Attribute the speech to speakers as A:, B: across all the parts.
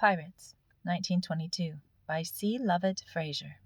A: Pirates, 1922, by C. Lovat Fraser.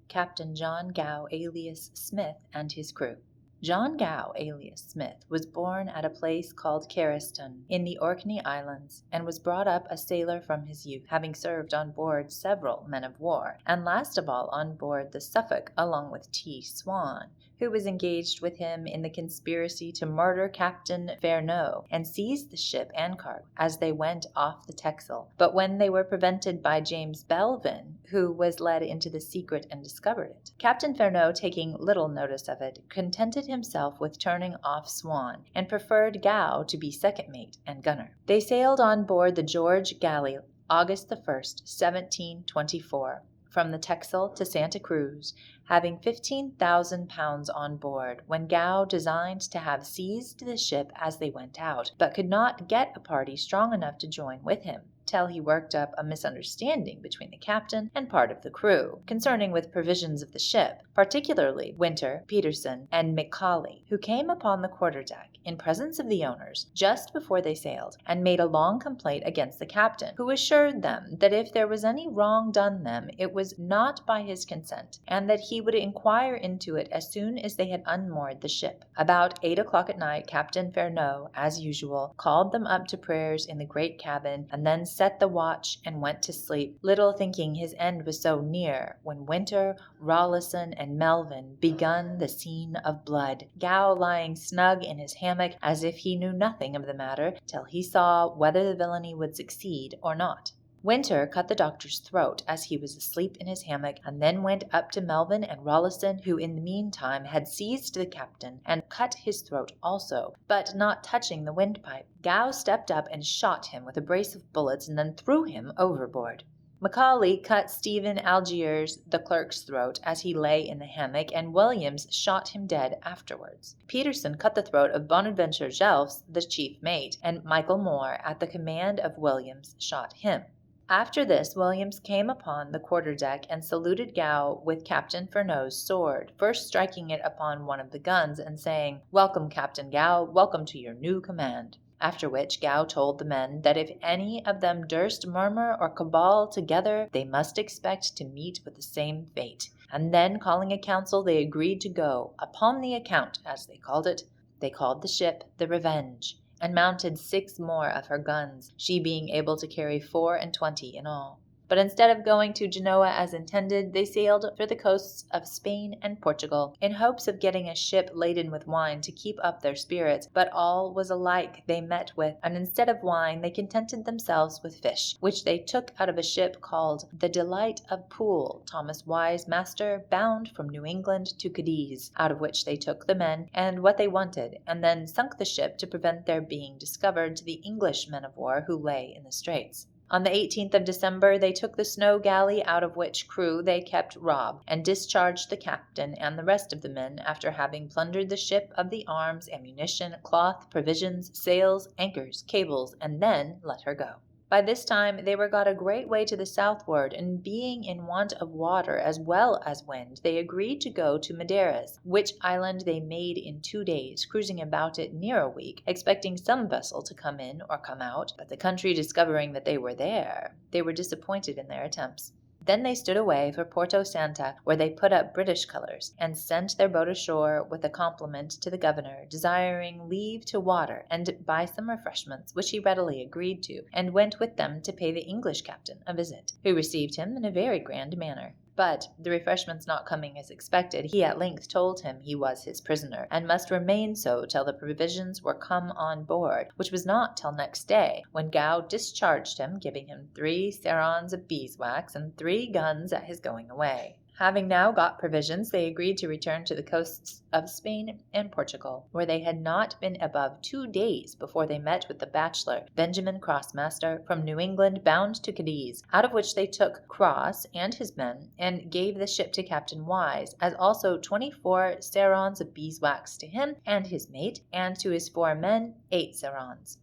A: Captain John Gow alias Smith and his crew. John Gow alias Smith was born at a place called Cariston in the Orkney Islands, and was brought up a sailor from his youth, having served on board several men of war, and last of all on board the Suffolk along with T. Swan, who was engaged with him in the conspiracy to murder Captain Fernot and seize the ship and cargo as they went off the Texel. But when they were prevented by James Belvin, who was led into the secret and discovered it, Captain Fernot, taking little notice of it, contented himself with turning off Swan, and preferred Gow to be second mate and gunner. They sailed on board the George Galley August the 1st, 1724, from the Texel to Santa Cruz, having 15,000 pounds on board, when Gow designed to have seized the ship as they went out, but could not get a party strong enough to join with him, till he worked up a misunderstanding between the captain and part of the crew, concerning with provisions of the ship, particularly Winter, Peterson, and Macaulay, who came upon the quarter-deck, in presence of the owners, just before they sailed, and made a long complaint against the captain, who assured them that if there was any wrong done them, it was not by his consent, and that he would inquire into it as soon as they had unmoored the ship. About 8 o'clock at night, Captain Fernot, as usual, called them up to prayers in the great cabin, and then set the watch and went to sleep, little thinking his end was so near, when Winter, Rawlinson, and Melvin begun the scene of blood, Gow lying snug in his hammock as if he knew nothing of the matter, till he saw whether the villainy would succeed or not. Winter cut the doctor's throat as he was asleep in his hammock, and then went up to Melvin and Rawlinson, who in the meantime had seized the captain, and cut his throat also, but not touching the windpipe. Gow stepped up and shot him with a brace of bullets, and then threw him overboard. Macaulay cut Stephen Algiers, the clerk's throat, as he lay in the hammock, and Williams shot him dead afterwards. Peterson cut the throat of Bonaventure Jelfs, the chief mate, and Michael Moore, at the command of Williams, shot him. After this, Williams came upon the quarter-deck and saluted Gow with Captain Fernot's sword, first striking it upon one of the guns, and saying, "Welcome, Captain Gow, welcome to your new command." After which Gow told the men that if any of them durst murmur or cabal together, they must expect to meet with the same fate. And then, calling a council, they agreed to go, upon the account, as they called it. They called the ship the Revenge, and mounted 6 more of her guns, she being able to carry 24 in all. But instead of going to Genoa as intended, they sailed for the coasts of Spain and Portugal, in hopes of getting a ship laden with wine to keep up their spirits, but all was alike they met with, and instead of wine they contented themselves with fish, which they took out of a ship called the Delight of Poole, Thomas Wise master, bound from New England to Cadiz, out of which they took the men and what they wanted, and then sunk the ship to prevent their being discovered to the English men of war who lay in the straits. On the 18th of December they took the Snow Galley, out of which crew they kept Rob, and discharged the captain and the rest of the men, after having plundered the ship of the arms, ammunition, cloth, provisions, sails, anchors, cables, and then let her go. By this time they were got a great way to the southward, and being in want of water as well as wind, they agreed to go to Madeiras, which island they made in 2 days, cruising about it near a week, expecting some vessel to come in or come out, but the country discovering that they were there, they were disappointed in their attempts. Then they stood away for Porto Santa, where they put up British colors, and sent their boat ashore with a compliment to the governor, desiring leave to water and buy some refreshments, which he readily agreed to, and went with them to pay the English captain a visit, who received him in a very grand manner. But, the refreshments not coming as expected, he at length told him he was his prisoner, and must remain so till the provisions were come on board, which was not till next day, when Gow discharged him, giving him 3 sarons of beeswax and 3 guns at his going away. Having now got provisions, they agreed to return to the coasts of Spain and Portugal, where they had not been above 2 days before they met with the bachelor, Benjamin Crossmaster, from New England, bound to Cadiz, out of which they took Cross and his men, and gave the ship to Captain Wise, as also 24 sarons of beeswax to him and his mate, and to his 4 men 8 sarons.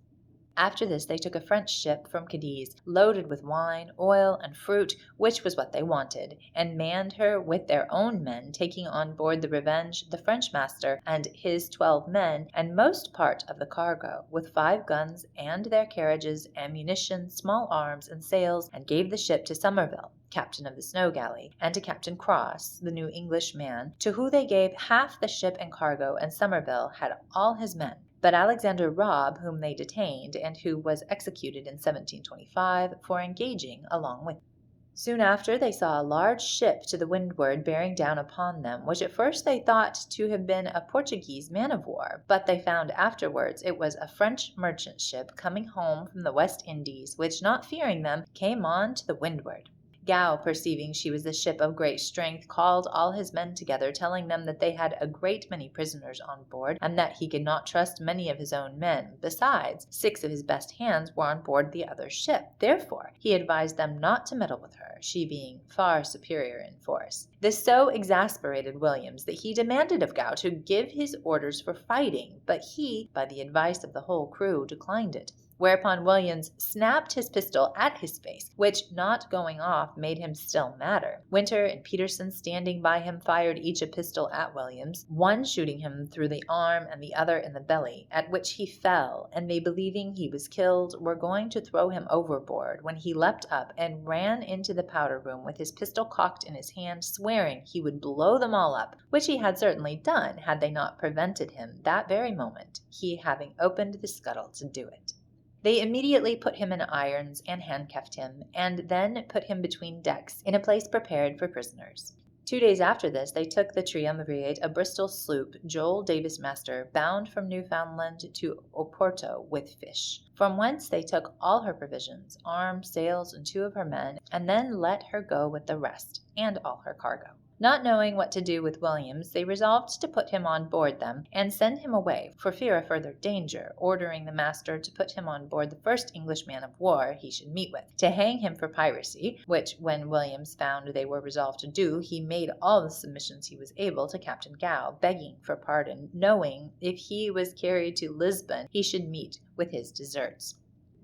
A: After this they took a French ship from Cadiz, loaded with wine, oil, and fruit, which was what they wanted, and manned her with their own men, taking on board the Revenge, the French master, and his 12 men, and most part of the cargo, with 5 guns, and their carriages, ammunition, small arms, and sails, and gave the ship to Somerville, captain of the Snow Galley, and to Captain Cross, the new English man, to who they gave half the ship and cargo, and Somerville had all his men. But Alexander Robb, whom they detained, and who was executed in 1725 for engaging along with them. Soon after they saw a large ship to the windward bearing down upon them, which at first they thought to have been a Portuguese man-of-war, but they found afterwards it was a French merchant ship coming home from the West Indies, which, not fearing them, came on to the windward. Gow, perceiving she was a ship of great strength, called all his men together, telling them that they had a great many prisoners on board, and that he could not trust many of his own men. Besides, 6 of his best hands were on board the other ship. Therefore, he advised them not to meddle with her, she being far superior in force. This so exasperated Williams that he demanded of Gow to give his orders for fighting, but he, by the advice of the whole crew, declined it. Whereupon Williams snapped his pistol at his face, which, not going off, made him still madder. Winter and Peterson, standing by him, fired each a pistol at Williams, one shooting him through the arm and the other in the belly, at which he fell, and they, believing he was killed, were going to throw him overboard, when he leapt up and ran into the powder room with his pistol cocked in his hand, swearing he would blow them all up, which he had certainly done had they not prevented him that very moment, he having opened the scuttle to do it. They immediately put him in irons and handcuffed him, and then put him between decks in a place prepared for prisoners. 2 days after this they took the Triumvirate, a Bristol sloop, Joel Davis master, bound from Newfoundland to Oporto with fish, from whence they took all her provisions, arms, sails, and 2 of her men, and then let her go with the rest, and all her cargo. Not knowing what to do with Williams, they resolved to put him on board them, and send him away, for fear of further danger, ordering the master to put him on board the first English man of war he should meet with, to hang him for piracy, which, when Williams found they were resolved to do, he made all the submissions he was able to Captain Gow, begging for pardon, knowing if he was carried to Lisbon he should meet with his deserts.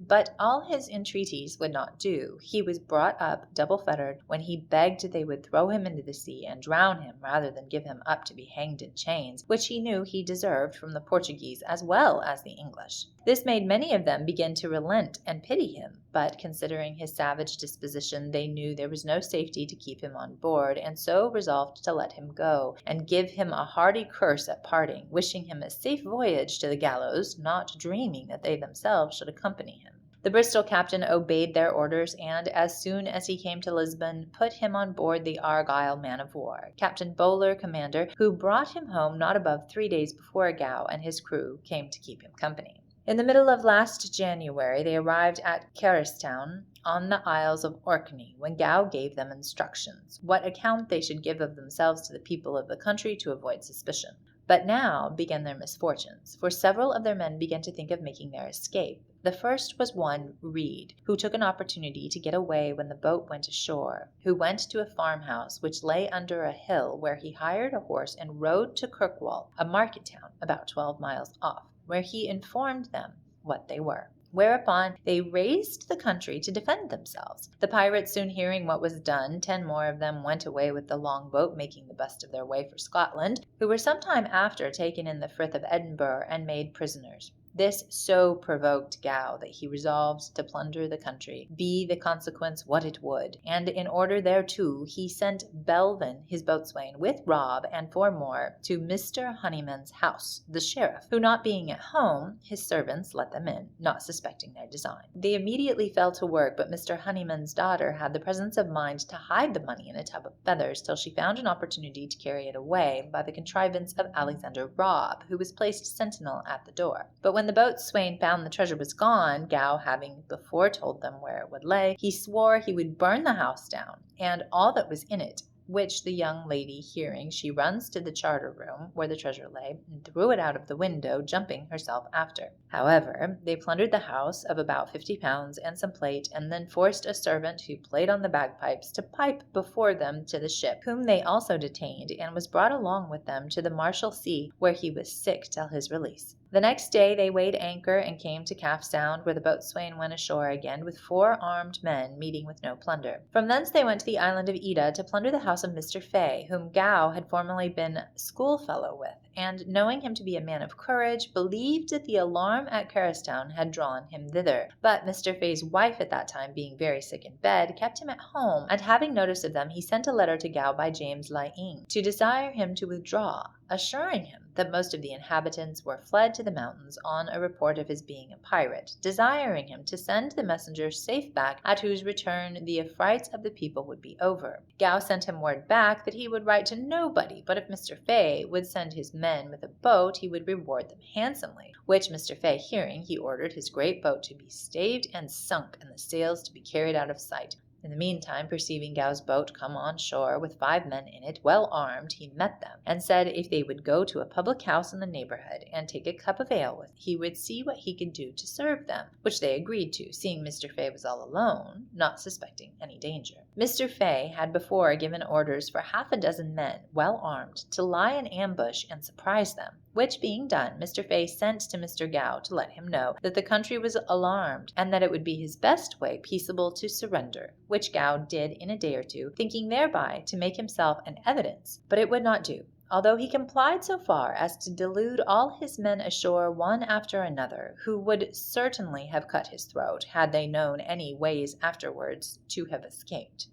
A: But all his entreaties would not do. He was brought up double-fettered, when he begged they would throw him into the sea and drown him rather than give him up to be hanged in chains, which he knew he deserved from the Portuguese as well as the English. This made many of them begin to relent and pity him, but considering his savage disposition, they knew there was no safety to keep him on board, and so resolved to let him go, and give him a hearty curse at parting, wishing him a safe voyage to the gallows, not dreaming that they themselves should accompany him. The Bristol captain obeyed their orders, and, as soon as he came to Lisbon, put him on board the Argyle man-of-war, Captain Bowler, commander, who brought him home not above 3 days before Gow and his crew came to keep him company. In the middle of last January they arrived at Carristown, on the Isles of Orkney, when Gow gave them instructions, what account they should give of themselves to the people of the country to avoid suspicion. But now began their misfortunes, for several of their men began to think of making their escape. The first was one Reed, who took an opportunity to get away when the boat went ashore, who went to a farmhouse which lay under a hill, where he hired a horse and rode to Kirkwall, a market town about 12 miles off, where he informed them what they were. Whereupon they raised the country to defend themselves. The pirates soon hearing what was done, 10 more of them went away with the longboat, making the best of their way for Scotland, who were some time after taken in the Frith of Edinburgh and made prisoners. This so provoked Gow that he resolved to plunder the country, be the consequence what it would, and in order thereto he sent Belvin, his boatswain, with Rob and 4 more, to Mr. Honeyman's house, the sheriff, who not being at home, his servants let them in, not suspecting their design. They immediately fell to work, but Mr. Honeyman's daughter had the presence of mind to hide the money in a tub of feathers till she found an opportunity to carry it away by the contrivance of Alexander Robb, who was placed sentinel at the door. But when the boatswain found the treasure was gone, Gow having before told them where it would lay, he swore he would burn the house down, and all that was in it, which the young lady hearing, she runs to the charter room where the treasure lay, and threw it out of the window, jumping herself after. However, they plundered the house of about 50 pounds and some plate, and then forced a servant who played on the bagpipes to pipe before them to the ship, whom they also detained, and was brought along with them to the Marshalsea, where he was sick till his release. The next day they weighed anchor and came to Calf Sound, where the boatswain went ashore again with 4 armed men, meeting with no plunder. From thence they went to the island of Ida to plunder the house of Mr. Fay, whom Gow had formerly been schoolfellow with, and, knowing him to be a man of courage, believed that the alarm at Caristown had drawn him thither. But Mr. Fay's wife at that time, being very sick in bed, kept him at home, and having notice of them, he sent a letter to Gow by James Lying to desire him to withdraw, assuring him that most of the inhabitants were fled to the mountains on a report of his being a pirate, desiring him to send the messenger safe back, at whose return the affrights of the people would be over. Gow sent him word back that he would write to nobody, but if Mr. Fay would send his men with a boat, he would reward them handsomely, which Mr. Fay hearing, he ordered his great boat to be staved and sunk, and the sails to be carried out of sight. In the meantime, perceiving Gow's boat come on shore with 5 men in it, well armed, he met them, and said if they would go to a public house in the neighborhood and take a cup of ale with, he would see what he could do to serve them, which they agreed to, seeing Mr. Fay was all alone, not suspecting any danger. Mr. Fay had before given orders for 6 men, well armed, to lie in ambush and surprise them, which being done, Mr. Fay sent to Mr. Gow to let him know that the country was alarmed, and that it would be his best way peaceable to surrender, which Gow did in a day or two, thinking thereby to make himself an evidence. But it would not do, although he complied so far as to delude all his men ashore one after another, who would certainly have cut his throat, had they known any ways afterwards to have escaped.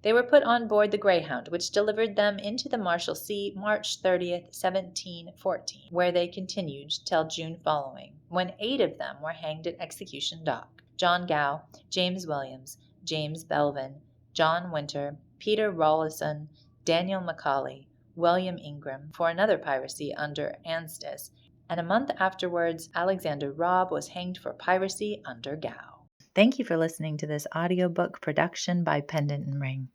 A: They were put on board the Greyhound, which delivered them into the Marshalsea, March 30th, 1714, where they continued till June following, when 8 of them were hanged at Execution Dock: John Gow, James Williams, James Belvin, John Winter, Peter Rawlinson, Daniel Macaulay, William Ingram, for another piracy under Anstice, and a month afterwards Alexander Robb was hanged for piracy under Gow. Thank you for listening to this audiobook production by Pendant and Ring.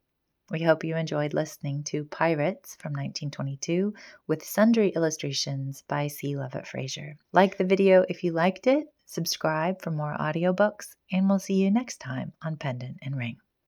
A: We hope you enjoyed listening to Pirates from 1922 with sundry illustrations by C. Lovat Fraser. Like the video if you liked it, subscribe for more audiobooks, and we'll see you next time on Pendant and Ring.